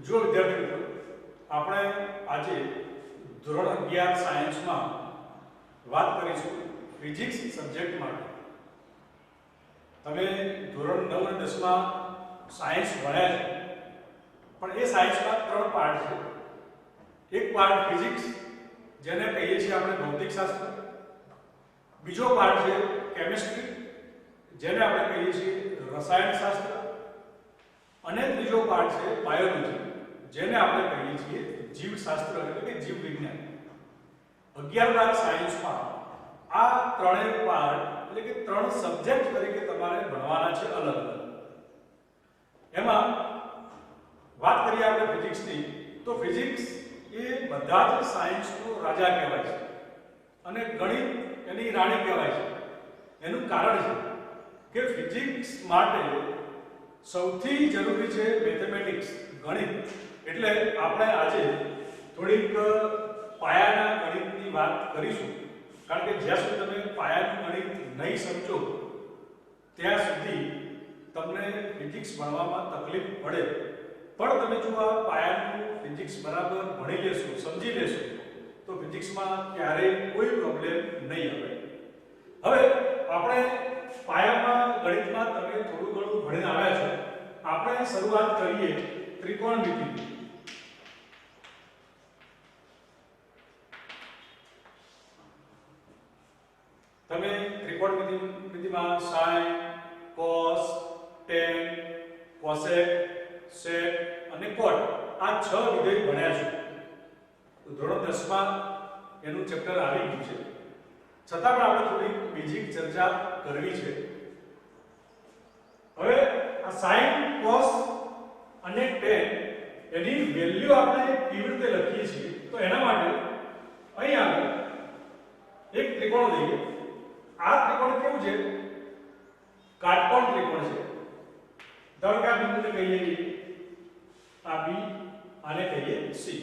જો વિદ્યાર્થી મિત્રો, આપણે આજે ધોરણ 11 સાયન્સમાં વાત કરીશું ફિઝિક્સ સબ્જેક્ટ માટે. તમે ધોરણ 9 અને 10 માં સાયન્સ ભણ્યા છે, પણ એ સાયન્સમાં 3 પાર્ટ છે. એક પાર્ટ ફિઝિક્સ, જેને કહીએ છીએ આપણે ભૌતિકશાસ્ત્ર. બીજો પાર્ટ છે કેમિસ્ટ્રી, જેને આપણે કહીએ છીએ રસાયણશાસ્ત્ર. અને ત્રીજો પાર્ટ છે બાયોલોજી, જેને આપણે કહીએ છીએ જીવશાસ્ત્ર એટલે કે જીવ વિજ્ઞાન. 11 સાયન્સમાં આ ત્રણેય પાર્ટ એટલે કે 3 સબ્જેક્ટ તરીકે તમારે ભણવાના છે અલગ અલગ. એમાં વાત કરીએ આપણે ફિઝિક્સની, તો ફિઝિક્સ એ બધા જ સાયન્સનો રાજા કહેવાય છે અને ગણિત એની રાણી કહેવાય છે. એનું કારણ છે કે ફિઝિક્સ માટે સૌથી જરૂરી છે મેથેમેટિક્સ, ગણિત. એટલે આપણે આજે થોડીક પાયાના ગણિતની વાત કરીશું, કારણ કે જ્યાં સુધી તમે પાયાનું ગણિત નહીં સમજો ત્યાં સુધી તમને ફિઝિક્સ ભણવામાં તકલીફ પડે. પણ તમે જો આ પાયાનું ફિઝિક્સ બરાબર ભણી લેશો, સમજી લેશો, તો ફિઝિક્સમાં ક્યારેય કોઈ પ્રોબ્લેમ નહીં આવે. હવે આપણે પાયામાં ગણિતમાં તમે થોડું ઘણું ભણીને આવ્યા છો. આપણે શરૂઆત કરીએ ત્રિકોણમિતિથી. તમે ત્રિકોણમિતિમાં સાઇન, કોસ, ટેન, કોસેક, સેક અને કોટ આ 6 વિધેય ભણ્યા છો. ધોરણ 10 માં એનું ચેપ્ટર આવી ગયું છે, છતાં પણ આપણે થોડી બીજી ચર્ચા કરવી છે. હવે આ સાઇન, કોસ અને ટેન એની વેલ્યુ આપણે કેવી રીતે લખીએ છીએ, તો એના માટે અહીં આગળ એક ત્રિકોણ લઈએ. આ ત્રિકોણ કેવું છે? કાટકોણ ત્રિકોણ છે. ધારો કે આ બિંદુને કહીએ આ બી, આને કહીએ સી.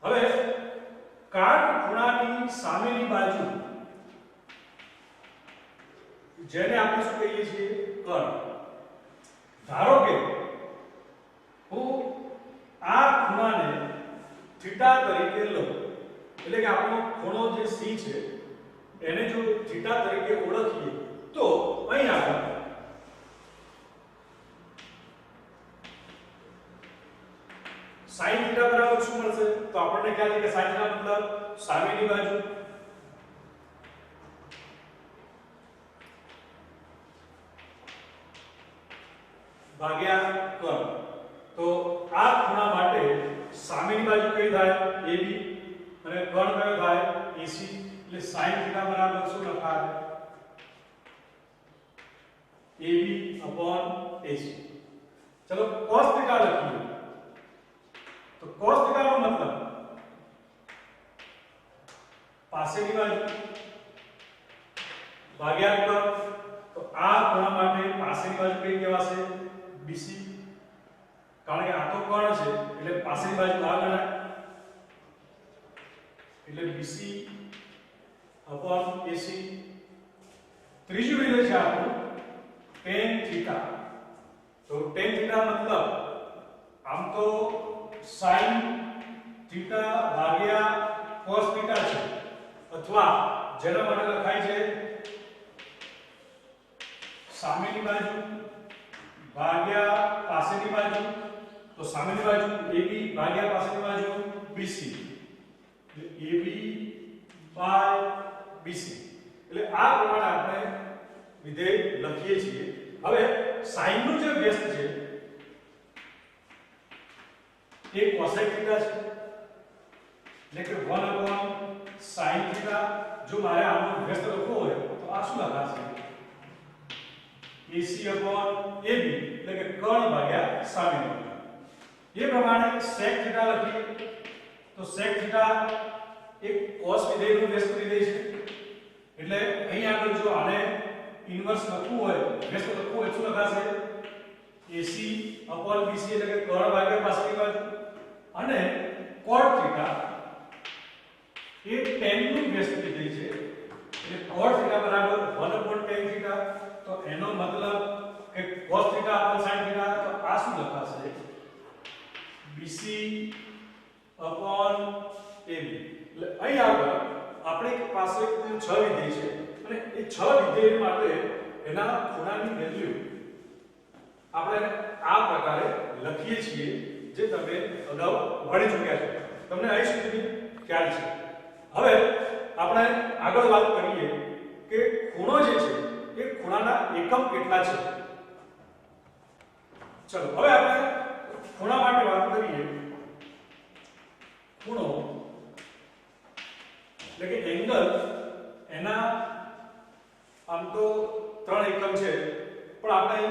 હવે કાટખૂણાની સામેની બાજુ, જેને આપણે શું કહીએ છીએ? કર્ણ. ધારો કે હું આ ખૂણાને થીટા તરીકે લઉં, એટલે કે આપણો ખૂણો જે સી છે એને જો થીટા તરીકે ઓળખીએ, તો અહીં આગળ sin થીટા બરાબર શું મળશે? તો આપણને ખ્યાલ છે કે sin થીટા મતલબ સામેની બાજુ ભાગ્યા કર્ણ. તો આ ખૂણા માટે સામેની બાજુ કઈ થાય? AB, અને કર્ણ કયો થાય? AC. એટલે sin થીટા બરાબર શું લખાય? AB/AC. ચલો cos થીટા લખીએ. તો cos થીટા નો મતલબ પાસેની બાજુ ભાગ્યા કર્ણ. તો આ ખૂણા માટે પાસેની બાજુ કઈ કહેવાશે? BC. કારણ કે આ તો કર્ણ છે એટલે પાસેની બાજુ આ ગણાય, એટલે BC/AC. ત્રીજું વિધેય છે આપણું tan થીટા. તો tan થીટા મતલબ આમ તો sin થીટા ભાગ્યા cos થીટા છે, અથવા જેના માટે લખાય છે સામેની બાજુ ભાગ્યા પાસેની બાજુ. તો સામેની બાજુ AB ભાગ્યા પાસેની બાજુ BC, AB/BC. એટલે આ પ્રમાણે આપણે વિધેય લખીએ છીએ. હવે sin નું જે વ્યસ્ત છે એ cosec થીટા છે, એટલે કે 1/sin થીટા. જો મારે આનો વ્યસ્ત લખવો હોય તો આ શું લખાશે? AC/AB, એટલે કે કર્ણ ભાગ્યા સામેની બાજુ. એ પ્રમાણે sec થીટા લખીએ. તો sec થીટા એક cos વિધેયનું વ્યસ્ત વિધેય છે, એટલે અહીં આગળ જો આને ઇન્વર્સ લખવું હોય, વ્યસ્ત લખવું હોય, શું લખાશે? AC/BC, એટલે કે કર્ણ ભાગ્યા પાસેની બાજુ. અને cot થીટા એ tan નું વ્યસ્ત વિધેય છે, એટલે cot થીટા બરાબર 1/tan થીટા. તો એનો મતલબ કે cos થીટા/sin થીટા, તો આ શું લખાશે? BC upon AB. એટલે અહીં આગળ આપણી પાસે કુલ 6 વિધેય છે અને એ 6 વિધેય માટે એના ખૂણાની વેલ્યુ આપણે આ પ્રકારે લખીએ છીએ જે તમે અગાઉ ભણી ચૂક્યા છો, તમને અહીં સુધી ખ્યાલ છે. હવે આપણે આગળ વાત કરીએ કે ખૂણો જે છે એ ખૂણાના એકમ કેટલા છે. ચલો હવે આપણે ખૂણા માટે વાત કરીએ. ખૂણો એટલે કે એંગલ એના આમ તો 3 એકમ છે પણ આપણે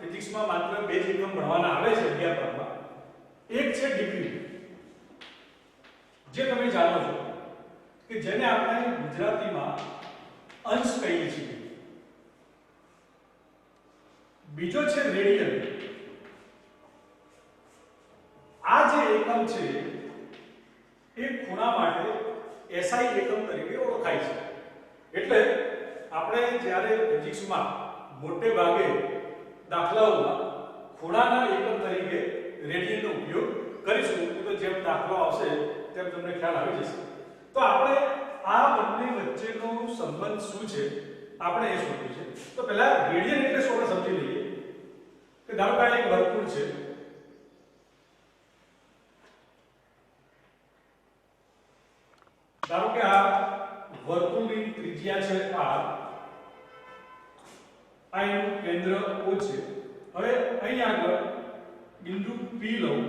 ફિઝિક્સમાં માત્ર 2 જ એકમ ભણવાના આવે છે અધ્યાપનમાં. એક છે ડિગ્રી, જે તમે જાણો છો કે જેને આપણે ગુજરાતીમાં અંશ કહીએ છીએ. બીજો છે રેડિયન. આ જે એકમ છે એ ખૂણા માટે SI એકમ તરીકે ઓળખાય છે. એટલે આપણે જ્યારે ફિઝિક્સમાં મોટે ભાગે દાખલાઓમાં ખૂણાના એકમ તરીકે રેડિયનનો ઉપયોગ કરીશું તો જેમ દાખલો આવશે તેમ તમને ખ્યાલ આવી જશે. તો આપણે આ બંને વચ્ચેનો સંબંધ શું છે આપણે એ શોધવું છે. તો પહેલા રેડિયન એટલે શું આપણે સમજી લઈએ કે ધારો કે એક વર્તુળ છે. ધારો કે આ વર્તુળની ત્રિજ્યા છે r, આ એનું કેન્દ્ર O છે. હવે અહીં આગળ બિંદુ P લઉં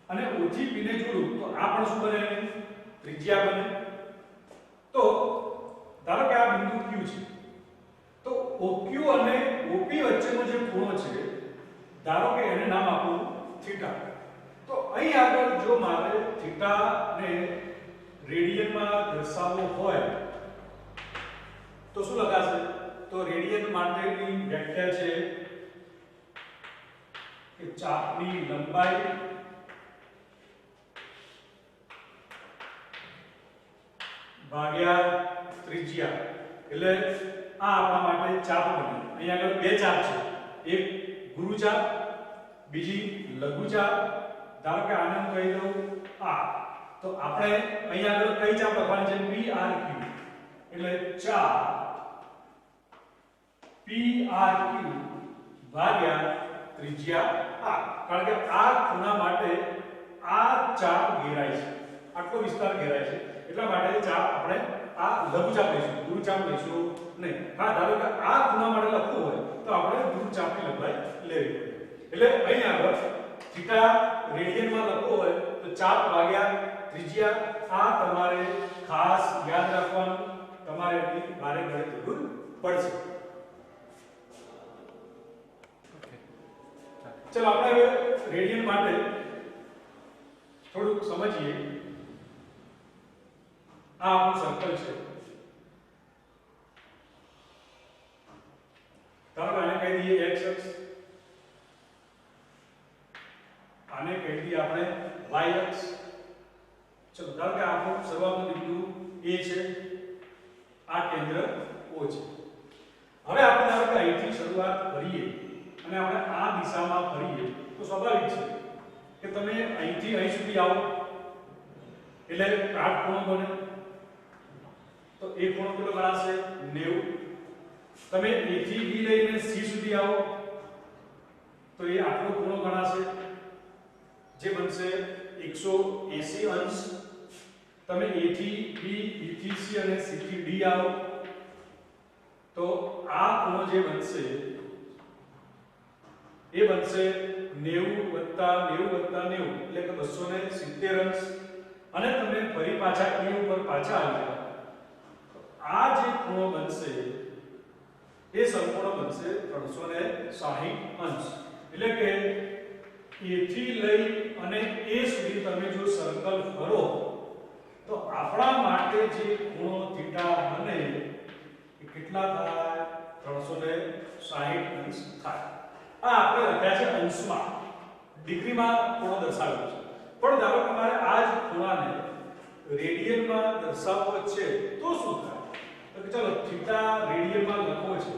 અને O થી P ને જોડું તો આ પણ શું બને? ત્રિજ્યા બને. તો ધારો કે આ બિંદુ Q છે તો OQ અને OP વચ્ચેનો જે ખૂણો છે ધારો કે એને નામ આપું થીટા. તો અહીં આગળ જો મારે થીટા ને રેડિયનમાં દર્શાવવો હોય તો શું લખાશે? તો રેડિયન માટેની વ્યાખ્યા છે કે ચાપની લંબાઈ ભાગ્યા ત્રિજ્યા. એટલે આ આપણા માટે ચાપ બની. અહીં આગળ 2 ચાપ છે, એક ગુરુ ચાપ, બીજી લઘુ ચાપ. ધારો કે આને હું કહી દઉં આ, તો આપણે અહીં આગળ કઈ ચાપ લખવાની છે? PRQ. એટલે ચાપ PRQ ભાગ્યા ત્રિજ્યા r. કારણ કે આ ખૂણા માટે આ ચાપ ઘેરાય છે, આટલો વિસ્તાર ઘેરાય છે, એટલા માટે ચાપ આપણે આ લઘુ ચાપ લઈશું, ગુરુ ચાપ લઈશું નહીં. હા, ધારો કે આ ખૂણા માટે લખવું હોય તો આપણે ગુરુ ચાપની લંબાઈ લેવી પડે. એટલે અહીં આગળ થીટા રેડિયનમાં લખવું હોય તો ચાપ ભાગ્યા ત્રિજ્યા. આ તમારે ખાસ યાદ રાખવાનું, તમારે એની ભારે ગણતરી જરૂર પડશે. ચલો આપણે હવે રેડિયન માટે થોડુંક સમજીએ. આ આપણું સર્કલ છે. ધારો કે આને કહી દઈએ x અક્ષ, આને કહી દઈએ આપણે y અક્ષ. ચલો ધારો કે આપણું શરૂઆતનું બિંદુ A છે, આ કેન્દ્ર O છે. હવે આપણે ધારો કે અહીંથી શરૂઆત કરીએ અને આપણે આ દિશામાં ફરીએ તો સ્વાભાવિક છે કે તમે અહીંથી અહીં સુધી આવો એટલે કાટખૂણો બને. તો એ ખૂણો કેટલો ગણાશે? 90. તમે A થી B લઈને C સુધી આવો તો એ આટલો ખૂણો ગણાશે જે બનશે 180 અંશ. તમે A થી B, B થી C અને C થી D આવો તો આ ખૂણો જે બનશે એ બનશે 90 + 90 + 90 એટલે કે 270 અંશ. અને તમે ફરી પાછા E ઉપર પાછા આવી જાઓ, આ જે ખૂણો બનશે એ સંપૂર્ણ બનશે 360 અંશ. એટલે કે A થી લઈ અને A સુધી તમે જો સર્કલ ફરો તો આપણા માટે જે ખૂણો થીટા બને એ કેટલા થાય? 360 અંશ થાય. આ આપણે લખ્યા છે અંશમાં, ડિગ્રીમાં ખૂણો દર્શાવેલો છે. પણ ધારો કે તમારે આ જ ખૂણાને રેડિયનમાં દર્શાવવો છે તો શું થાય? તો ચલો થીટા રેડિયનમાં લખવો છે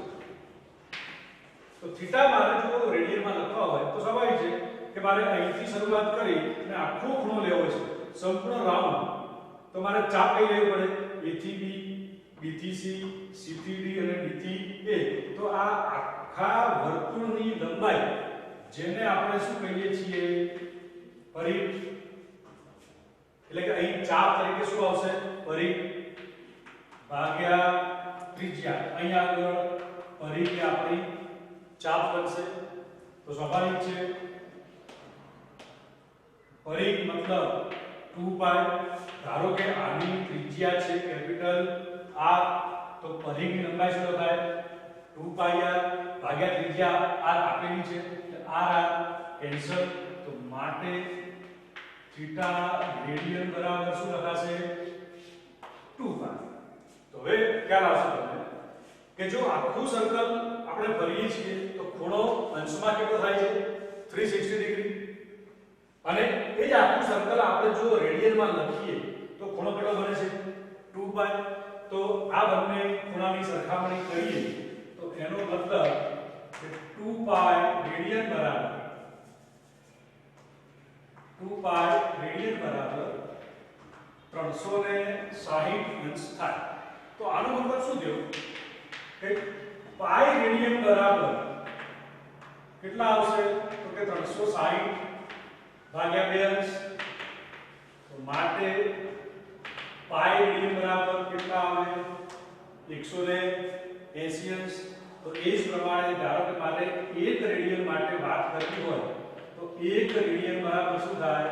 તો થીટા મારે જો રેડિયનમાં લખવા હોય તો સ્વાભાવિક છે કે મારે અહીંથી શરૂઆત કરી અને આખો ખૂણો લેવો છે, સંપૂર્ણ રાઉન્ડ, તો મારે ચાપ કઈ લેવી પડે? A થી B, B થી C, C થી D અને D થી A. તો આ આખા વર્તુળની લંબાઈ, જેને આપણે શું કહીએ છીએ? પરિઘ. એટલે કે અહીં ચાપ તરીકે શું આવશે? પરિઘ ભાગ્યા ત્રિજ્યા. અહીં આગળ પરિઘ એ આપણી ચાપ બનશે. તો સ્વાભાવિક છે પરિઘ મતલબ 2 પાઈ. ધારો કે આની ત્રિજ્યા છે કેપિટલ R, તો પરિઘની લંબાઈ શું થાય? 2 પાઈ r ભાગ્યા ત્રિજ્યા r આપેલી છે, એટલે r કેન્સલ. તો માટે થીટા રેડિયન બરાબર શું લખાશે? 2 પાઈ. તો હવે ખ્યાલ આવશે તમને કે જો આખું સર્કલ આપણે ફરીએ છીએ તો ખૂણો અંશમાં કેટલો થાય છે? 360 ડિગ્રી. અને એ જ આખું સર્કલ આપણે જો રેડિયનમાં લખીએ તો ખૂણો કેટલો બને છે? 2 પાઈ. તો આ બંને ખૂણાની સરખામણી કરીએ તો એનો મતલબ કે 2 પાઈ રેડિયન બરાબર 360 અંશ થાય. તો આનો મતલબ શું થયો કે પાઈ રેડિયન બરાબર કેટલા આવશે? તો કે 360 ભાગ્યા 2 અંશ. તો માટે પાઈ રેડિયન બરાબર કેટલા આવે? 180 અંશ. તો એ જ પ્રમાણે ધારો કે મારે 1 રેડિયન માટે વાત કરવી હોય તો 1 રેડિયન બરાબર શું થાય?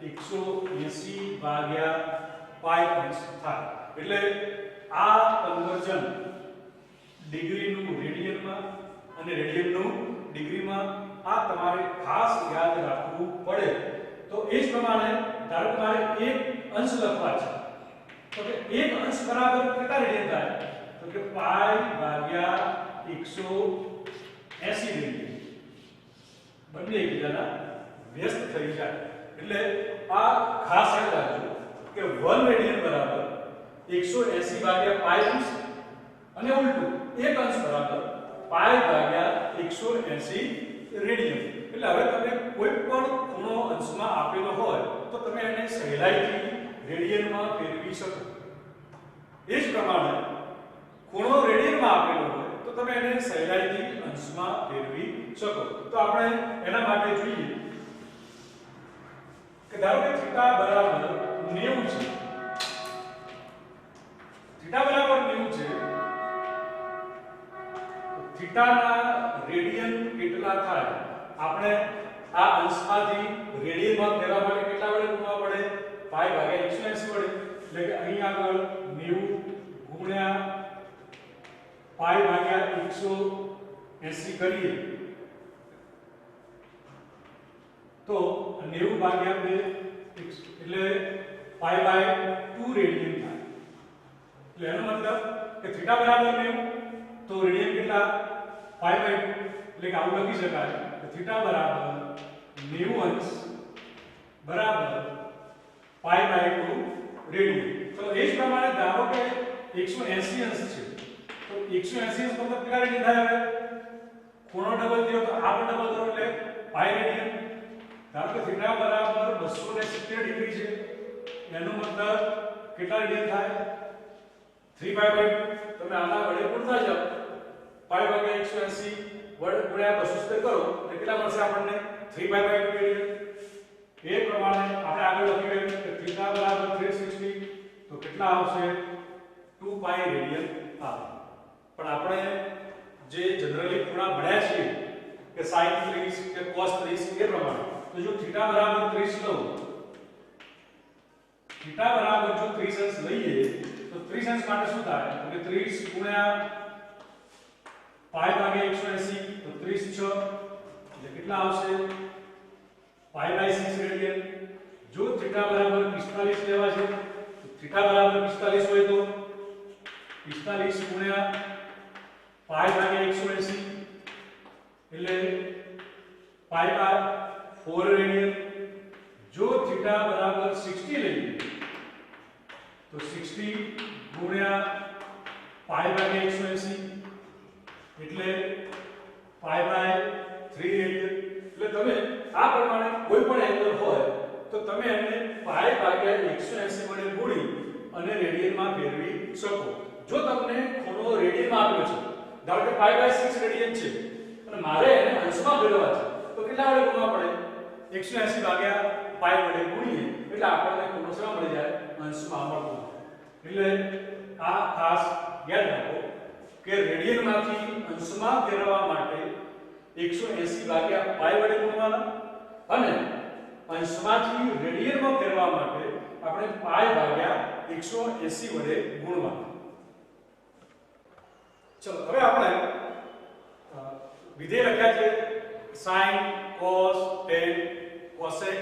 180 ભાગ્યા પાઈ અંશ થાય. એટલે આ કન્વર્ઝન ડિગ્રીનું રેડિયનમાં અને રેડિયનનું ડિગ્રીમાં આ તમારે ખાસ યાદ રાખવું પડે. તો એ જ પ્રમાણે ધારો કે મારે 1 અંશ લખવા છે તો કે 1 અંશ બરાબર કેટલા રેડિયન થાય? તો કે પાઈ ભાગ્યા 180 રેડિયન. બંને એકબીજાના વ્યસ્ત થઈ જાય. એટલે આ ખાસ યાદ રાખજો કે 1 રેડિયન બરાબર 180 ભાગ્યા પાઈ અંશ અને ઉલટું 1 અંશ બરાબર પાઈ ભાગ્યા 180 રેડિયન. એટલે હવે તમે કોઈ પણ ખૂણો અંશમાં આપેલો હોય તો તમે એને સહેલાઈથી રેડિયનમાં ફેરવી શકો. એ જ પ્રમાણે ખૂણો રેડિયનમાં આપેલો હોય તો તમે એને સહેલાઈથી અંશમાં ફેરવી શકો. તો આપણે એના માટે જોઈએ કે ધારો કે થીટા બરાબર 90 છે. થીટા બરાબર 90 છે. થીટાના રેડિયન કેટલા થાય? આપણે આ અંશમાંથી રેડિયનમાં ફેરવા માટે કેટલા વડે ગુણવા પડે? પાઈ ભાગ્યા 180 વડે. એટલે કે અહીં આગળ 90 ગુણ્યા પાઈ ભાગ્યા 180 કરીએ તો 90 ભાગ્યા 2 એટલે પાઈ બાય 2 રેડિયન થાય. એટલે એનો મતલબ કે થીટા બરાબર 90 તો રેડિયન કેટલા? Pi by 2. એટલે કે આવું લખી શકાય કે થીટા બરાબર 90 અંશ બરાબર પાઈ બાય 2 રેડિયન. તો એ જ પ્રમાણે ધારો કે 180 અંશ છે તો 180 અંશ મતલબ કેટલા રેડિયન થાય? હવે ખૂણો ડબલ થયો તો આ પણ ડબલ કરો એટલે પાઈ રેડિયન. ધારો કે થીટા બરાબર 270 ડિગ્રી છે એનો મતલબ કેટલા રેડિયન થાય? 3 પાઈ બાય 2. તમે આના વડે ગુણતા જાઓ પાઈ ભાગ્યા 180 વડે ગુણ્યા 270 કરો એટલે કેટલા મળશે આપણને? 3 પાઈ બાય 2 રેડિયન. એ પ્રમાણે આપણે આગળ લખી રહ્યું કે થીટા બરાબર 360 તો કેટલા આવશે? 2 પાઈ રેડિયન આવે. પણ આપણે જે જનરલી ખૂણા ભણ્યા છીએ કે sin 30 કે cos 30 એ પ્રમાણે તો જો થીટા બરાબર 30 લઉં, થીટા બરાબર જો 30 અંશ લઈએ તો 30 અંશ માટે શું થાય? તો કે 30 ગુણ્યા પાઈ ભાગ્યા 180 તો 30 6 એટલે કેટલા આવશે? Pi by 6 radian. જો થીટા બરાબર 45 લેવા છે તો થીટા બરાબર 45 હોય તો 45 ગુણ્યા પાઈ ભાગ્યા 180 એટલે પાઈ બાય 4 રેડિયન. જો થીટા બરાબર 60 લઈએ તો 60 ગુણ્યા પાઈ ભાગ્યા 180 એટલે પાઈ બાય 3 રેડિયન. એટલે તમે આ પ્રમાણે કોઈ પણ એંગલ હોય તો તમે એને પાઈ ભાગ્યા 180 વડે ગુણી અને રેડિયનમાં ફેરવી શકો. જો તમને ખૂણો રેડિયનમાં આપ્યો છે, ધારો કે પાઈ બાય 6 રેડિયન છે અને મારે એને અંશમાં ફેરવવા છે, તો કેટલા વડે ગુણવા પડે? 180 ભાગ્યા પાઈ વડે ગુણીએ એટલે આપણને ખૂણો શેમાં મળી જાય? અંશમાં મળતો. એટલે આ ખાસ યાદ રાખો કે રેડિયનમાંથી અંશમાં ફેરવવા માટે 180 ભાગ્યા પાઈ વડે ગુણવાના અને અંશમાંથી રેડિયનમાં ફેરવવા માટે આપણે પાઈ ભાગ્યા 180 વડે ગુણવાના. ચલો હવે આપણે વિધેય લખ્યા છે sin cos tan cosec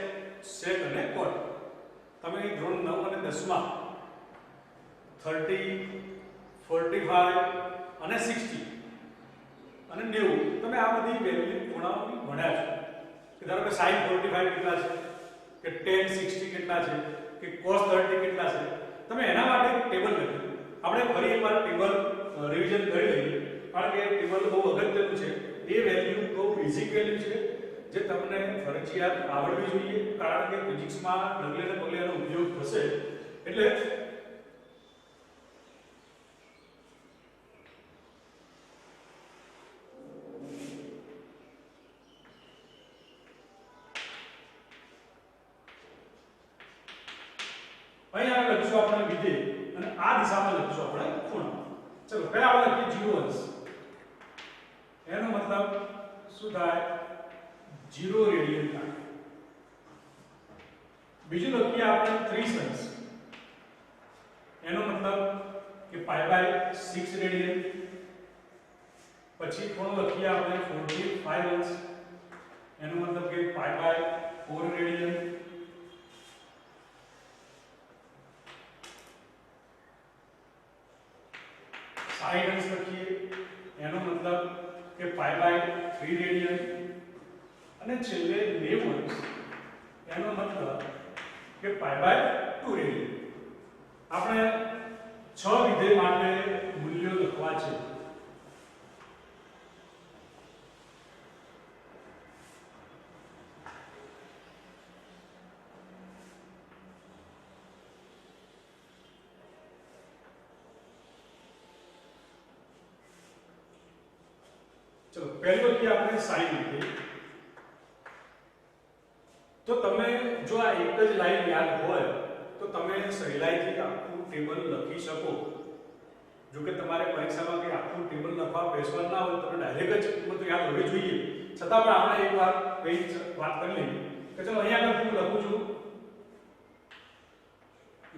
sec અને cot. તમે ધોરણ 9 અને 10 માં 30 45 અને 60 અને 90 તમે આ બધી વેલ્યુ ખૂણાઓની ભણ્યા છો કે ધારો કે sin 45 કેટલા છે, કે tan 60 કેટલા છે, કે cos 30 કેટલા છે. તમે એના માટે એક ટેબલ લખ્યું. આપણે ફરી એકવાર ટેબલ રિવિઝન કરી લઈએ કારણ કે ટેબલ બહુ અગત્યનું છે. એ વેલ્યુ બહુ બેઝિક વેલ્યુ છે જે તમને ફરજિયાત આવડવી જોઈએ કારણ કે ફિઝિક્સમાં ડગલે ને પગલે એનો ઉપયોગ થશે. એટલે અહીંયા લખીશું આપણે વિધેય અને આ દિશામાં લખીશું આપણે ખૂણો. ચલો પહેલા આપણે લખીએ 0 અંશ. એનો મતલબ શું થાય? 0 રેડિયન થાય. બીજું લખીએ આપણે 30 અંશ. એનો મતલબ કે પાઈ બાય 6 રેડિયન. પછી ખૂણો લખીએ આપણે 45 અંશ. એનો મતલબ કે પાઈ બાય 4 રેડિયન. साइड अंश લખીએ એનો મતલબ કે પાઈ બાય 3 રેડિયન અને છેલ્લે 90 અંશ એનો મતલબ કે પાઈ બાય 2 રેડિયન. આપણે 6 વિધેય માટે મૂલ્યો લખવા છે. चलो पहले की आपने साइन लिखी तो તમે જો આ એક જ લાઈન યાદ હોય તો તમે સહેલાઈથી આખું ટેબલ લખી શકો. જો કે તમારે પરીક્ષામાં કે આખું ટેબલ લખવા બેસવાનું ના હોય તો ડાયરેક્ટ જ કિંમતો યાદ હોવી જોઈએ. છતાં પણ આપણે એકવાર કઈ વાત કરી લઈએ કે ચલો અહીંયા આગળ હું લખું છું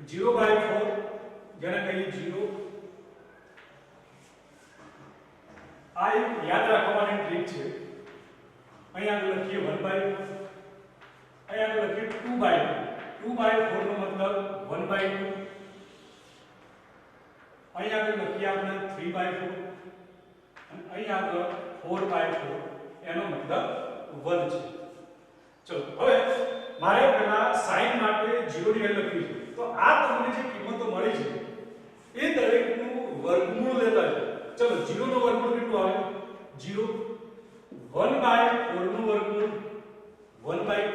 0/4 જેને કહીએ 0. આ એક યાદ રાખવા માટેની ટ્રીક છે. અહીંયા આગળ લખીએ 1/4, અહીંયા આગળ લખીએ 2/4. 2/4 નો મતલબ 1/2. અહીંયા આગળ લખીએ આપણે 3/4 અને અહીંયા આગળ 4/4 એનો મતલબ 1 છે. ચલો હવે મારે પહેલા sin માટે 0 ની વેલ્યુ લખવી છે. તો આ તમને જે કિંમતો મળી છે એ દરેકનું વર્ગમૂળ લેતા છે. चलो 0 નો વર્ગમૂળ કેટલું આવે? 0. 1/4 નું વર્ગમૂળ 1/2.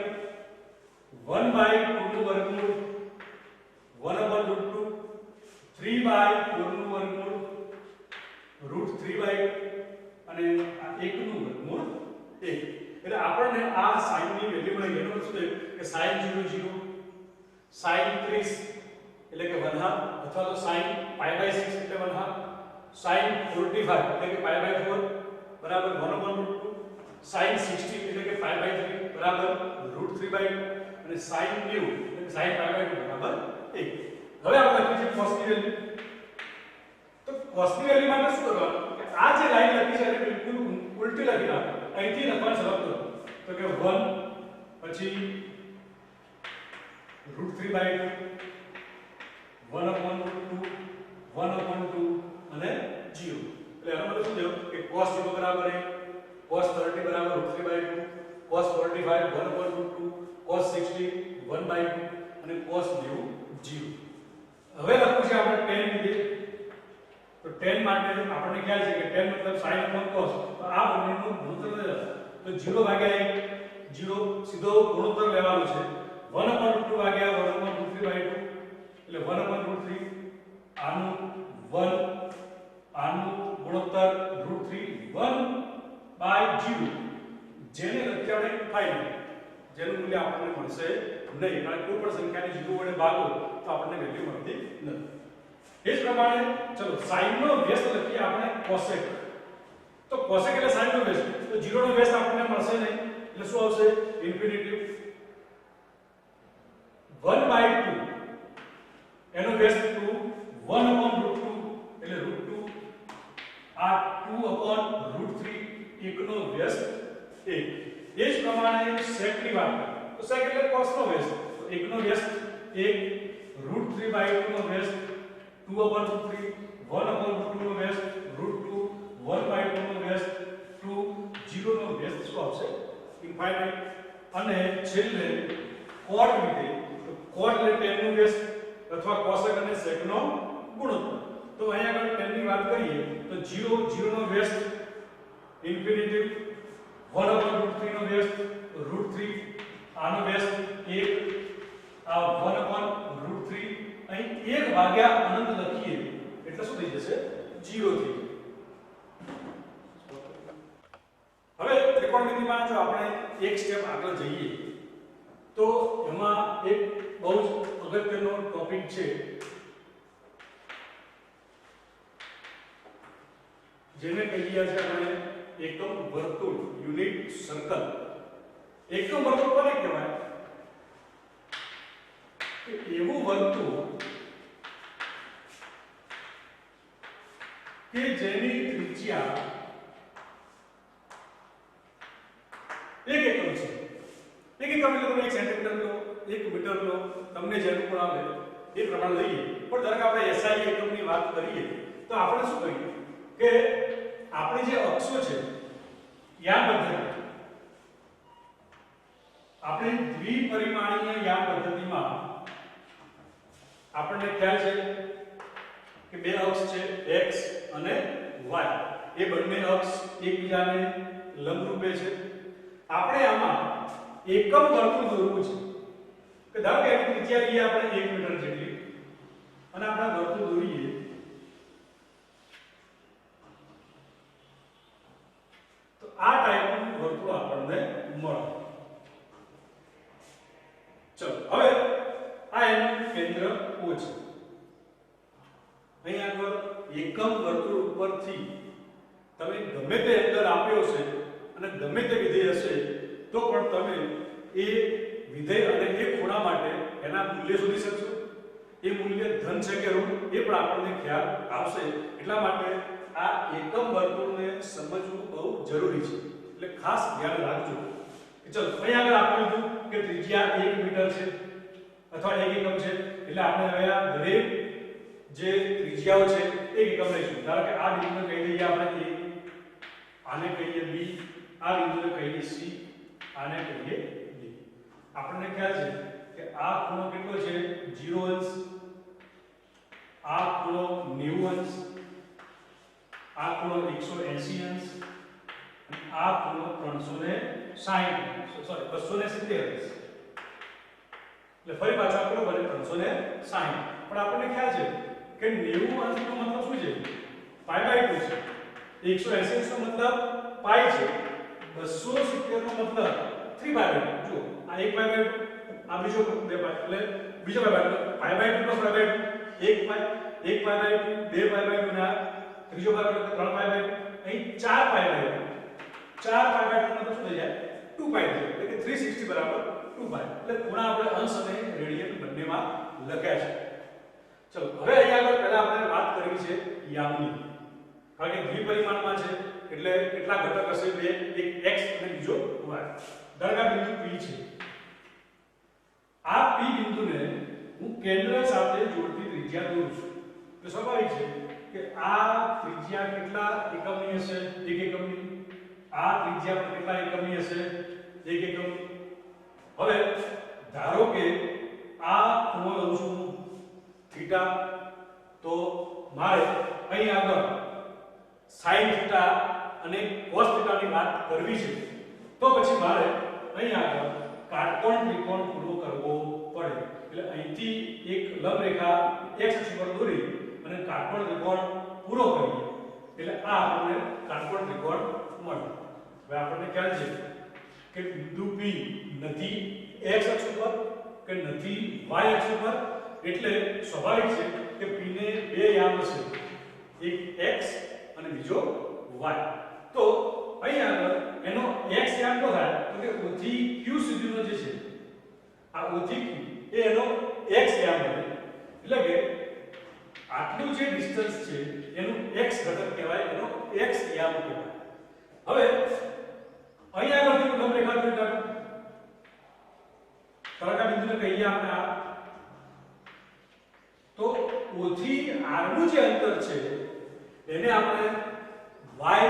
1/2 નું વર્ગમૂળ 1/√2. 3/4 નું વર્ગમૂળ √3/2 અને આ 1 નું વર્ગમૂળ 1. એટલે આપણને આ sin ની વેલ્યુ મળી. એનો મતલબ શું છે કે sin 0 0, sin 30 એટલે કે 1/2 અથવા તો sin π/6 એટલે 1/2, sin 45 એટલે કે π/4 બરાબર 1/√2, sin 60 એટલે કે π/3 બરાબર √3/2 અને sin 90 એટલે કે sin π/2 બરાબર 1. હવે આપણે લખીએ છીએ cos ની વેલ્યુ. તો cos ની વેલ્યુ માટે શું કરવાનું કે આ જે લાઈન લખી છે એને બિલકુલ ઉલટી લખી નાખો. અહીંથી લખવાનું શરૂ કરો તો કે 1 પછી √3/2 1/2 1/2 અને 0. એટલે એનો મતલબ શું થયો કે cos 0 બરાબર 1, cos 30 બરાબર √3/2, cos 45 1/√2, cos 60 1/2 અને cos 90 0. હવે લખવું છે આપણે tan વિધેય. તો tan માટે આપણને ખ્યાલ છે કે tan મતલબ sin upon cos. તો આ બંનેનો ગુણોત્તર તો 0/1 0 સીધો ગુણોત્તર લેવાનો છે 1/√2 ભાગ્યા 1/√3/2 એટલે 1/√3 આનું 1 આનું ગુણોત્તર √3 1/0 જેને લખી આપણે ફાઇનલ જેનું મૂલ્ય આપણને મળશે નહીં કારણ કે કોઈ પણ સંખ્યાને 0 વડે ભાગો તો આપણને વેલ્યુ મળતી નથી એ જ પ્રમાણે ચલો sin નો વ્યસ્ત લખીએ આપણે cosec તો cosec એટલે sin નો વ્યસ્ત તો 0 નો વ્યસ્ત આપણને મળશે નહીં એટલે શું આવશે ઇન્ફિનિટિવ 1/2 એનો વ્યસ્ત 2 1/√2 એટલે √2 આ 2/√3 એકનો વ્યસ્ત 1 એ જ પ્રમાણે sec ની વાત કરીએ તો sec એટલે cos નો વ્યસ્ત તો એકનો વ્યસ્ત 1 √3/2 નો વ્યસ્ત 2/√3 1/√2 નો વ્યસ્ત √2 1/2 નો વ્યસ્ત 2 0 નો વ્યસ્ત શું આવશે ઇન્ફાઇનાઇટ અને છેલ્લે cot વિધેય તો cot એટલે tan નું વ્યસ્ત અથવા cosec અને sec નો ગુણોત્તર તો અહીંયા આગળ tan ની વાત કરીએ તો 0 નો વ્યસ્ત ઇન્ફિનિટિવ 1/√3 નો વ્યસ્ત √3 આનો વ્યસ્ત 1 આ 1/√3 અહીં 1 ભાગ્યા અનંત લખીએ એટલે શું થઈ જશે 0 થઈ હવે ત્રિકોણમિતિમાં જો આપણે એક સ્ટેપ આગળ જઈએ તો એમાં એક બહુ જ અગત્યનો ટોપિક છે જેને કહીએ છે આપણે એકમ વર્તુળ યુનિટ સર્કલ એકમ વર્તુળ કોને કહેવાય કે એવું વર્તુળ કે જેની ત્રિજ્યા 1 એકમ છે 1 એકમ એટલે તમે 1 સેન્ટીમીટર લો 1 મીટર લો તમને જેનું પણ આવે એ પ્રમાણે લઈએ પણ ધારો કે આપણે SI એકમની વાત કરીએ તો આપણે શું કહીએ કે આપણી જે અક્ષો છે યામ પદ્ધતિ આપણે દ્વિપરિમાણીય યામ પદ્ધતિમાં આપણને ખ્યાલ છે કે બે અક્ષ છે x અને y એ બંને અક્ષ એકબીજાને લંબરૂપે છે આપણે આમાં એકમ વર્તુળ દોરવું છે કે ધારો કે એની ત્રિજ્યા લઈએ આપણે 1 મીટર જેટલી અને આપણે વર્તુળ દોરીએ તો આ ટાઈપનું વર્તુળ આપણને મળે ચલો હવે આ એનું કેન્દ્ર O છે અહીં આગળ એકમ વર્તુળ ઉપરથી તમે ગમે તે એંગલ આપ્યો છે અને ગમે તે વિધેય હશે તો પણ તમે એ વિધેય અને એ ખૂણા માટે એના મૂલ્ય શોધી શકશો એ મૂલ્ય ધન છે કે ઋણ એ પણ આપણને ખ્યાલ આવશે એટલા માટે આ એકમ વર્તુળને સમજવું બહુ જરૂરી છે એટલે ખાસ ધ્યાન રાખજો ચલો અહીં આગળ આપણે લીધું કે ત્રિજ્યા 1 મીટર છે અથવા 1 એકમ છે એટલે આપણે હવે આ દરેક જે ત્રિજ્યાઓ છે 1 એકમ લઈશું ધારો કે આ બિંદુને કહી દઈએ આપણે A આને કહીએ B આ બિંદુને કહીએ C આને કહીએ D આપણને ખ્યાલ છે કે આ ખૂણો કેટલો છે 0 અંશ આ ખૂણો 90 અંશ આ ખૂણો 180 અંશ અને આ ખૂણો 360 સોરી 270 અંશ એટલે ફરી પાછો આપણો બને 360 પણ આપણને ખ્યાલ છે કે 90 અંશનો મતલબ શું છે π/2 છે 180 અંશનો મતલબ પાઈ છે 270 નો મતલબ 3/2 જો આ 1/2 આ બીજો 2 પાઈ એટલે બીજો π/2 π/2 નો π/2 1 પાઈ 1 π/2 2 π/2 ના ત્રીજો π/2 3 π/2 અહીં 4 π/2 4 π/2 નો મતલબ શું થઈ જાય 2 પાઈ એટલે કે 360 બરાબર 2 પાઈ એટલે ખૂણા આપણે અંશ અને રેડિયન બંનેમાં લખ્યા છે ચલો હવે અહીંયા આગળ પહેલા આપણે વાત કરવી છે યામની કારણ કે દ્વિપરિમાણમાં છે એટલે કેટલા ઘટક હશે બે એક x અને બીજો y ધારો કે બિંદુ P છે આ P બિંદુને હું કેન્દ્ર સાથે જોડતી ત્રિજ્યા દોરું છું તો સ્વાભાવિક છે કે આ ત્રિજ્યા કેટલા એકમની હશે 1 એકમની આ ત્રિજ્યા પણ કેટલા એકમની હશે 1 એકમની હવે ધારો કે આ ખૂણો લઉં છું થીટા તો મારે અહીં આગળ sin θ અને cos θ ની વાત કરવી છે તો પછી મારે અહીં આગળ કાટકોણ ત્રિકોણ પૂરો કરવો પડે. એટલે અહીંથી એક લંબ રેખા x અક્ષ પર દોરી અને કાટકોણ ત્રિકોણ પૂરો કરીએ એટલે આ આપણને કાટકોણ ત્રિકોણ મળે. હવે આપણને ખ્યાલ છે કે બિંદુ P નથી x અક્ષ પર કે નથી y અક્ષ પર, એટલે સ્વાભાવિક છે કે P ને બે યામ હશે, એક x અને બીજો y. તો અહીં આગળ એનો x યામ તો થાય તો કે O થી Q સુધીનો જે છે આ O થી Q એ એનો x યામ બને. એટલે કે આટલું જે ડિસ્ટન્સ છે એનું x ઘટક કહેવાય, એનો x યામ કહેવાય. હવે અહીં આગળ જે લંબ રેખા દોરી કાઢો, તળકા બિંદુને કહીએ આપણે આ. તો O થી R નું જે અંતર છે એને આપણે y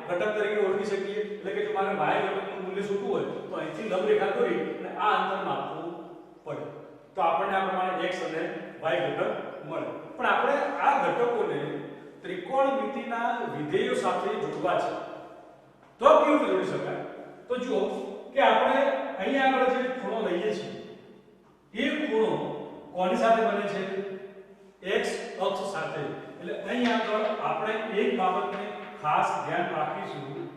ઘટક તરીકે ઓળખી શકીએ. એટલે કે જો મારે y ઘટકનું મૂલ્ય શોધવું હોય તો અહીંથી લંબ રેખા દોરી અને આ અંતર માપવું પડે, તો આપણને આ પ્રમાણે x અને y ઘટક મળે. પણ આપણે આ ઘટકોને ત્રિકોણમિતિના વિધેયો સાથે જોડવા છે, તો કેવી રીતે જોડી શકાય? તો જુઓ કે આપણે અહીં આગળ જે ખૂણો લઈએ છીએ એ ખૂણો કોની સાથે બને છે? x અક્ષ સાથે. એટલે અહીં આગળ આપણે એક બાબતને ખાસ ધ્યાન રાખીશું,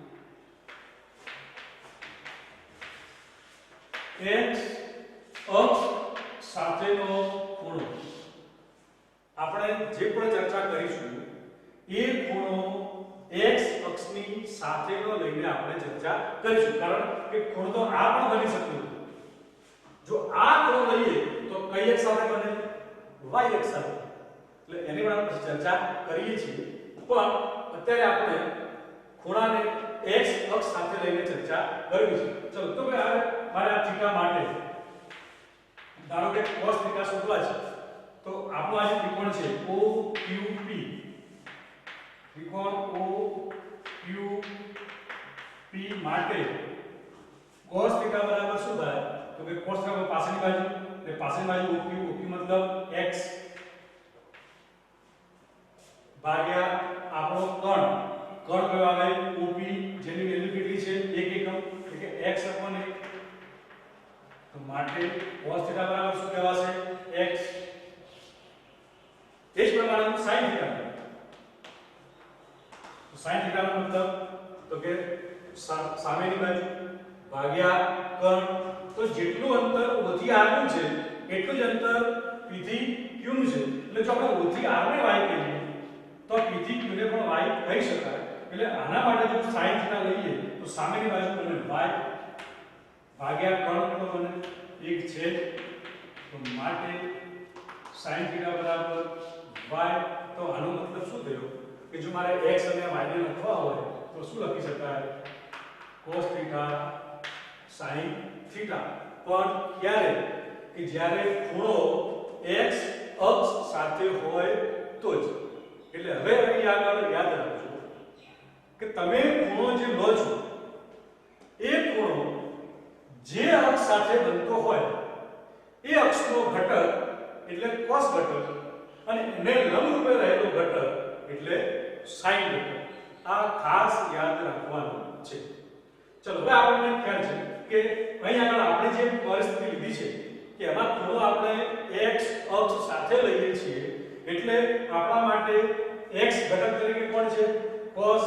x અક્ષ સાથેનો ખૂણો. આપણે જે પણ ચર્ચા કરીશું એ ખૂણો x અક્ષની સાથેનો લઈને આપણે ચર્ચા કરીશું, કારણ કે ખૂણો તો આ પણ બની શકે. જો આ ખૂણો લઈએ તો કઈ x સાથે બને? y અક્ષ સાથે. એટલે એની પણ આપણે ચર્ચા કરીએ છીએ, પણ અત્યારે આપણે ખૂણાને x અક્ષ સાથે લઈને ચર્ચા કરવી છે. ચલો તો હવે મારે આ થીટા માટે ધારો કે cos થીટા શોધવા છે, તો આપણો આ જે ત્રિકોણ છે OQP, ત્રિકોણ OQP માટે cos થીટા બરાબર શું થાય? તો કે cos થીટા પાછળની બાજુ, એટલે પાછળની બાજુ OQ, OQ મતલબ x ભાગ્યા આપણો કણ કયો આવે? OP, જેની વેલ્યુ કેટલી છે? 1 એકમ, એટલે કે x / 1. તો માટે cos થીટા બરાબર શું કહેવાશે? x. એ જ પ્રમાણે sin થીટા, તો sin થીટા નો મતલબ તો કે સામેની બાજુ ભાગ્યા કણ. તો જેટલું અંતર O થી R નું છે એટલું જ અંતર P થી Q નું છે. એટલે જો આપણે O થી R ને y કહીએ તો P થી Q ને પણ y કહી શકાય. એટલે આના માટે જો sin થીટા લઈએ તો સામેની બાજુ બને y ભાગ્યા કણ કેટલો બને? 1 છે. તો માટે sin થીટા બરાબર y. તો આનો મતલબ શું થયો કે જો મારે x અને y ને લખવા હોય તો શું લખી શકાય? cos theta sin theta. પણ ક્યારે? કે જ્યારે ખૂણો x અક્ષ સાથે હોય તો જ. એટલે હવે અહીં આગળ યાદ રાખજો કે તમે ખૂણો જે લો છો એ ખૂણો જે અક્ષ સાથે બનતો હોય એ અક્ષનો ઘટક એટલે cos ઘટક અને એને લંબ રૂપે રહેલો ઘટક એટલે sin ઘટક. આ ખાસ યાદ રાખવાનું છે. ચલો હવે આપણને ખ્યાલ છે કે અહીં આગળ આપણે જે પરિસ્થિતિ લીધી છે કે એમાં ખૂણો આપણે x અક્ષ સાથે લઈએ છીએ, એટલે આપણા માટે x ઘટક તરીકે કોણ છે? cos,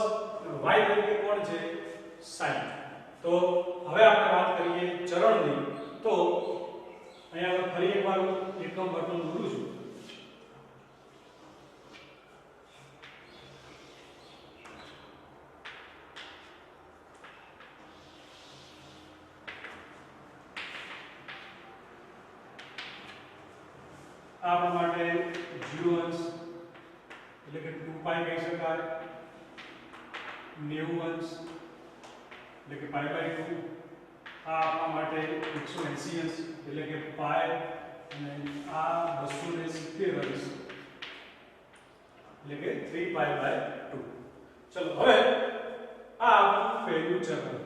y તરીકે કોણ છે? sin. તો હવે આપણે વાત કરીએ ચરણની. તો અહીંયા આગળ ફરી એકવાર એકમ બટન દોરું છું. આપણા માટે 0 અંશ એટલે કે 2π કહી શકાય, 90 અંશ એટલે કે π/2. આ આપણા માટે 180 અંશ એટલે કે π, અને આ 270 અંશ એટલે કે 3π/2. ચલો હવે આ આપણું પહેલું ચરણ,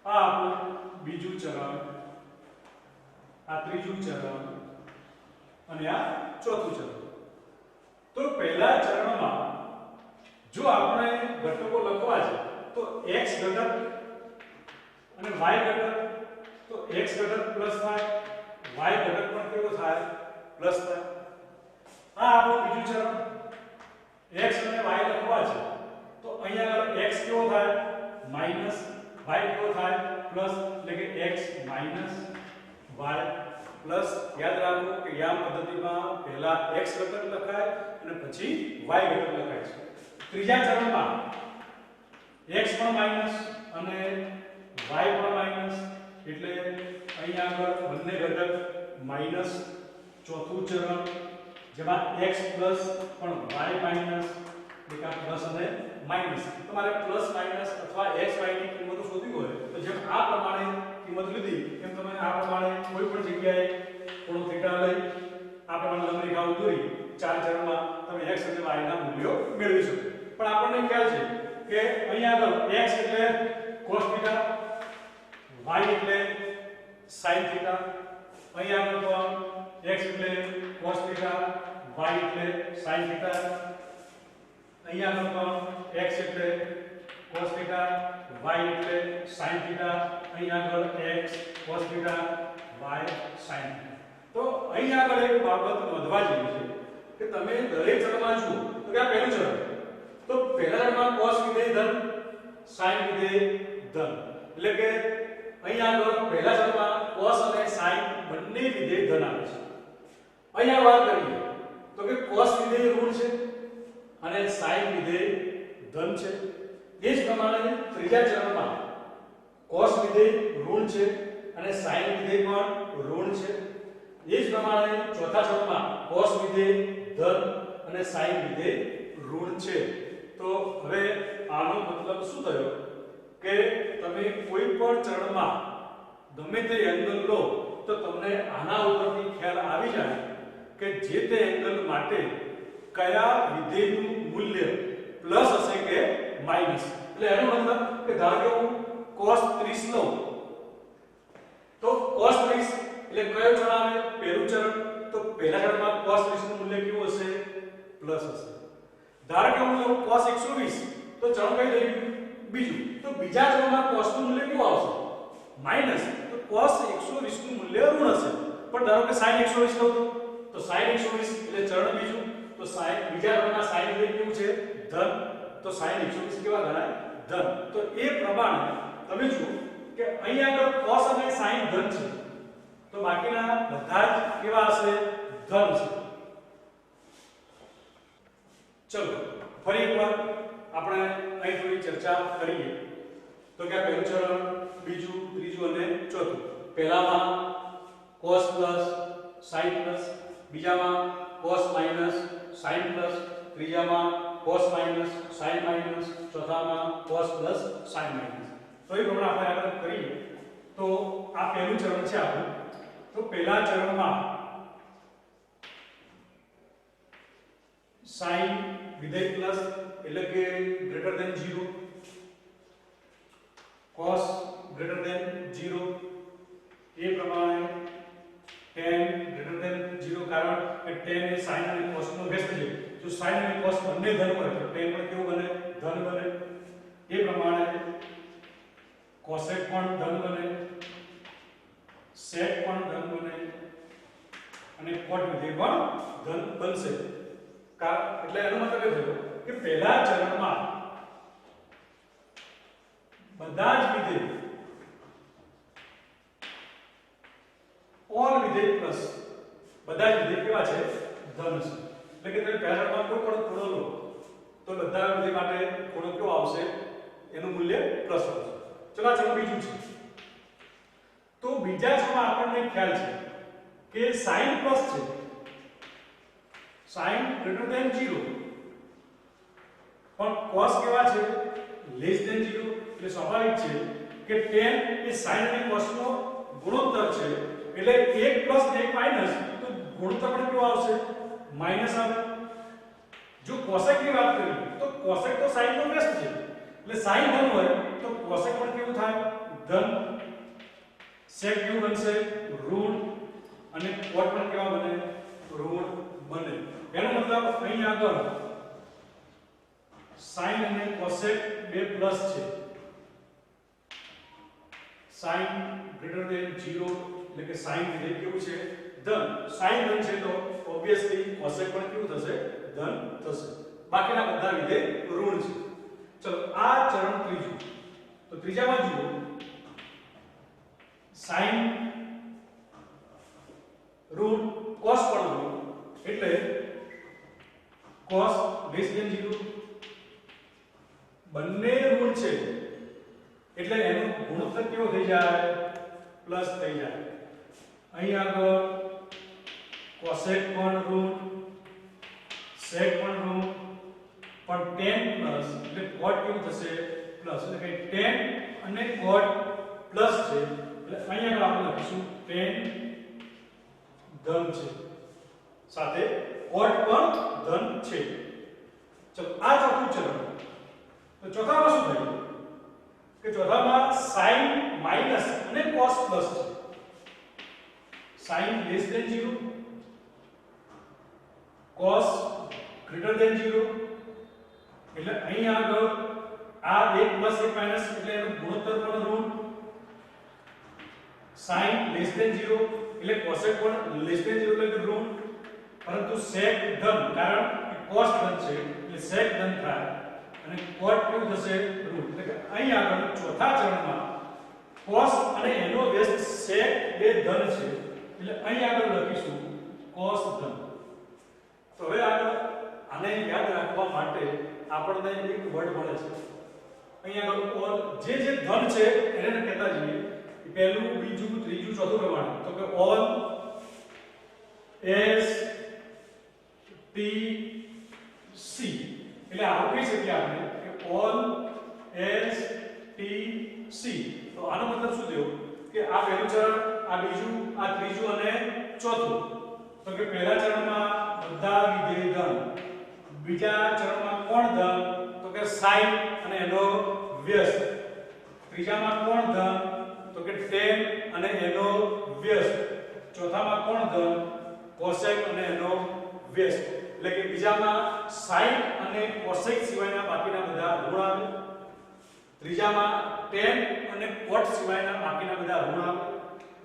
આ આપણું બીજું ચરણ, આ ત્રીજું ચરણ અને આ ચોથું ચરણ. તો પહેલા ચરણમાં જો આપણે ઘટકો લખવા છે તો x ઘટક અને y ઘટક તો x ઘટક પ્લસ થાય, y ઘટક પણ કેવો થાય પ્લસ થાય. આ આપણું બીજું ચરણ x અને y લખવા છે તો અહીંયા આગળ x કેવો થાય માઈનસ, y કેવો થાય પ્લસ, એટલે કે x માઈનસ y પ્લસ. યાદ રાખો કે યામ પદ્ધતિમાં પહેલા x ઘટક લખાય અને પછી y ઘટક લખાય છે. ત્રીજા ચરણમાં x પણ માઈનસ અને y પણ માઈનસ, એટલે અહીંયા આગળ બંને ઘટક માઈનસ. ચોથું ચરણ જેમાં x પ્લસ પણ y માઈનસ, એટલે કે પ્લસ અને માઈનસ. તમારે પ્લસ માઈનસ અથવા x y ની કિંમતો શોધવી હોય તો જેમ આ પ્રમાણે કિંમત લીધી એમ તમે આ પ્રમાણે કોઈ પણ જગ્યાએ ખૂણો થીટા લઈ આ પ્રમાણે લંબ રેખાઓ દોરી ચાર ચરણમાં તમે x અને y ના મૂલ્યો મેળવી શકો. પણ આપણને ખ્યાલ છે કે અહીંયા આગળ x એટલે cos થીટા, y એટલે sin થીટા, અહીંયા આગળ તો x એટલે cos થીટા, y એટલે sin થીટા, અહીંયા આગળ પણ x એટલે cos થીટા, y એટલે sin થીટા, અહીંયા આગળ x cos theta, y sin theta. તો અહીંયા આગળ એક બાબત નોંધવા જેવી છે કે તમે દરેક ચરણમાં જુઓ તો કે આ પહેલું ચરણ તો પહેલા ચરણમાં cos વિધેય ધન, sin વિધેય ધન, એટલે કે અહીંયા આગળ પહેલા ચરણમાં cos અને sin બંને વિધેય ધન આવે છે. અહીંયા વાત કરીએ તો કે cos વિધેય ઋણ છે અને sin વિધેય ધન છે. એ જ પ્રમાણે ત્રીજા ચરણમાં cos વિધેય ઋણ છે અને sin વિધેય પણ ઋણ છે. એ જ પ્રમાણે ચોથા ચરણમાં cos વિધેય ધન અને sin વિધેય ઋણ છે. તો હવે આનો મતલબ શું થયો કે તમે કોઈ પણ ચરણમાં ગમે તે એંગલ લો તો તમને આના ઉપરથી ખ્યાલ આવી જાય કે જે તે એંગલ માટે કયા વિધેયનું મૂલ્ય પ્લસ હશે કે માઈનસ. એટલે એનો મતલબ કે ધારો કે હું cos 30 લઉં તો cos 30 એટલે કયો ચરણ આવે પહેલું ચરણ તો પહેલા ચરણમાં cos 30 નું મૂલ્ય કેવું હશે પ્લસ હશે. ધારો કે હું લઉં cos 120 તો ચરણ કઈ થઈ ગયું બીજું, તો બીજા ચરણમાં cos નું મૂલ્ય કેવું આવશે માઈનસ, તો cos 120 નું મૂલ્ય ઋણ હશે. પણ ધારો કે sin 120 લઉં તો sin 120 એટલે ચરણ બીજું તો sin બીજા ચરણમાં sin વિધેય કેવું છે ધન, તો sin 120 કેવા ગણાય ધન. તો એ પ્રમાણે તમે જુઓ કે અહીંયા આગળ cos અને sin ધન છે તો બાકીના બધા જ કેવા હશે ધન છે. ચલો ફરી એકવાર આપણે અહીં થોડી ચર્ચા કરીએ તો કે પહેલું ચરણ, બીજું, ત્રીજું અને ચોથું. પહેલામાં cos પ્લસ sin પ્લસ, બીજામાં cos માઈનસ sin પ્લસ, ત્રીજામાં cos માઈનસ sin માઈનસ, ચોથામાં cos પ્લસ sin માઈનસ. તો એ પ્રમાણે આપણે આગળ કરીએ તો આ પહેલું ચરણ છે આપણું. તો પહેલા ચરણમાં sin વિધેય પ્લસ એટલે કે greater than 0, cos greater than 0, એ પ્રમાણે tan ગ્રેટર ધેન 0 કારણ કે tan એ sin અને cos નો વ્યસ્ત છે. જો sin અને cos બંને ધન હોય તો tan પણ કેવું બને ધન બને. એ પ્રમાણે cosec પણ ધન બને, sec પણ ધન બને અને cot વિધેય પણ ધન બનશે. એટલે એનો મતલબ એ થયો કે પહેલા ચરણમાં બધા જ વિધેય ઓલ વિધેય પ્લસ બધા જ વિધેય કેવા છે ધન છે. એટલે કે તમે પહેલા ચરણમાં કોઈ પણ ખૂણો લો તો બધા વિધેય માટે ખૂણો કેવો આવશે એનું મૂલ્ય પ્લસ આવશે. ચલો આ ચરણ બીજું છે. તો બીજા ચરણમાં આપણને ખ્યાલ છે કે sin પ્લસ છે, sin ગ્રેટર ધેન 0 પણ cos કેવા છે લેસ ધેન 0. એટલે સ્વાભાવિક છે કે tan એ sin અને cos નો ગુણોત્તર છે એટલે 1 પ્લસ 1 માઈનસ તો ગુણોત્તર પણ કેવો આવશે માઈનસ આવે. જો cosec ની વાત કરીએ તો cosec તો sin નો વ્યસ્ત છે એટલે sin ધન હોય તો cosec પણ કેવું થાય ધન. sec કેવું બનશે ઋણ અને cot પણ કેવા બને ઋણ બને. એનો મતલબ અહીં આગળ sin અને cosec બે પ્લસ છે, sin ગ્રેટર ધેન 0 એટલે કે sin વિધેય કેવું છે ધન. sin ધન છે તો ઓબ્વિયસલી cosec પણ કેવું થશે ધન થશે. બાકીના બધા વિધેય ઋણ છે. ચલો આ ચરણ ત્રીજું. તો ત્રીજામાં જુઓ sin ઋણ cos પણ ઋણ એટલે cos less than 0 બંને ઋણ છે એટલે એનો ગુણોત્તર કેવો થઈ જાય પ્લસ થઈ જાય. અહીં આગળ cosec પણ ઋણ sec પણ ઋણ પણ tan પ્લસ એટલે cot કેવું થશે પ્લસ એટલે કે tan અને cot પ્લસ છે એટલે અહીં આગળ આપણે લખીશું tan ધન છે સાથે cot પણ ધન છે. ચલો આ ચોથું ચરણ. તો ચોથામાં શું થયું કે ચોથામાં sin માઈનસ અને cos પ્લસ છે. sin less than 0 cos greater than 0 એટલે અહીં આગળ આ 1 પ્લસ 1 માઈનસ એટલે એનું ગુણોત્તર પણ ઋણ. sin less than 0 એટલે cosec પણ less than 0 એટલે ઋણ. પરંતુ sec ધન કારણ કે cos ધન છે એટલે sec ધન થાય અને cot કેવું થશે ઋણ. એટલે કે અહીં આગળ ચોથા ચરણમાં cos અને એનો વ્યસ્ત sec બે ધન છે એટલે અહીં આગળ લખીશું cos ધન. તો હવે આગળ આને યાદ રાખવા માટે આપણને એક વર્ડ મળે છે અહીં આગળ ઓલ જે ધન છે એને કહેતા જઈએ પહેલું બીજું ત્રીજું ચોથું પ્રમાણે. તો કે ઓલ s t c એટલે આવું કહી શકીએ આપણે કે ઓલ s t c. તો આનો મતલબ શું થયો કે આ પહેલું ચરણ આ બીજું આ ત્રીજું અને ચોથું. તો કે પહેલા ચરણમાં બધા વિધેય ધન, બીજા ચરણમાં કોણ ધન તો કે sin અને એનો વ્યસ્ત, ત્રીજામાં કોણ ધન તો કે tan અને એનો વ્યસ્ત, ચોથામાં કોણ ધન cosec અને એનો વ્યસ્ત. એટલે કે બીજામાં sin અને cosec સિવાયના બાકીના બધા ઋણ આવે, ત્રીજામાં tan અને cot સિવાયના બાકીના બધા ઋણ આવે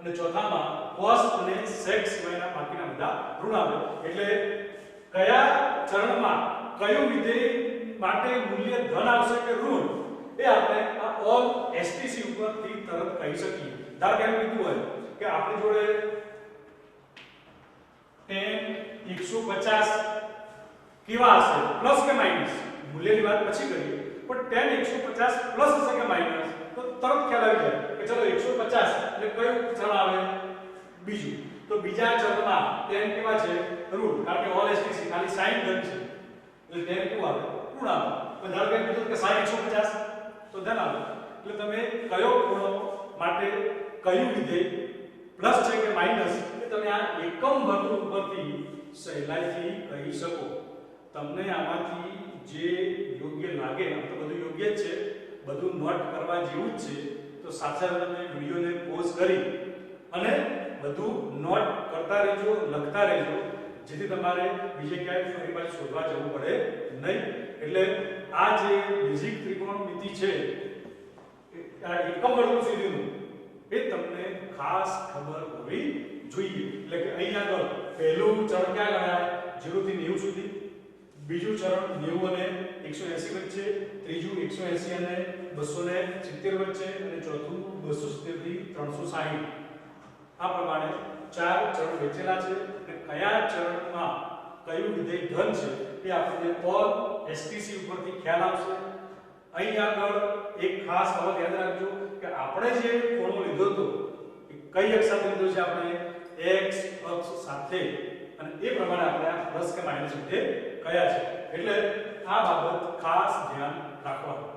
અને ચોથામાં cos અને sec સિવાયના બાકીના બધા ઋણ આવે. એટલે કયા ચરણમાં કયું વિધેય માટે મૂલ્ય ધન આવશે કે ઋણ એ આપણે આ ઓલ STC ઉપરથી તરત કહી શકીએ. ધારો કે એમ કીધું હોય કે આપણી જોડે tan 150 કેવા હશે પ્લસ કે માઈનસ મૂલ્યની વાત પછી કરીએ પણ tan 150 પ્લસ હશે કે માઈનસ તો તરત ખ્યાલ આવી જાય કે ચલો 150 એટલે કયું ચરણ આવે બીજું. તો બીજા ચરણમાં tan કેવા છે ઋણ કારણ કે ઓલ STC ખાલી sin ધન છે એટલે tan કેવું આવે ઋણ આવે. તો ધારો કે કીધું કે sin 150 તો ધન આવે એટલે તમે કયો ખૂણો માટે કયું વિધેય પ્લસ છે કે માઈનસ એ તમે આ એકમ વર્તુળ ઉપરથી સહેલાઈથી કહી શકો. તમને આમાંથી જે યોગ્ય લાગે આમ તો બધું યોગ્ય જ છે, બધું નોટ કરવા જેવું જ છે. તો સાથે તમે વિડિયોને પોઝ કરી અને બધું નોટ કરતા રહેજો, લખતા રહેજો જેથી તમારે બીજે ક્યાંય ફરી પાછું શોધવા જવું પડે નહીં. એટલે આ જે બેઝિક ત્રિકોણમિતિ છે આ એકમ વર્તુળ સુધીનું એ તમને ખાસ ખબર હોવી જોઈએ. એટલે કે અહીં આગળ પહેલું ચરણ ક્યાં ગણાય 0 થી 90 સુધી, બીજું ચરણ 90 અને 180 વચ્ચે, ત્રીજું 180 અને 270 વચ્ચે અને ચોથું 270 થી 360. આ પ્રમાણે ચાર ચરણ વહેંચેલા છે અને કયા ચરણમાં કયું વિધેય ધન છે એ આપણને ઓલ STC ઉપરથી ખ્યાલ આવશે. અહીં આગળ એક ખાસ બાબત યાદ રાખજો કે આપણે જે ખૂણો લીધો હતો એ કઈ અક્ષ સાથે લીધો છે આપણે x અક્ષ સાથે અને એ પ્રમાણે આપણે આ પ્લસ કે માઈનસ વિધેય કયા છે એટલે આ બાબત ખાસ ધ્યાન રાખવાનું.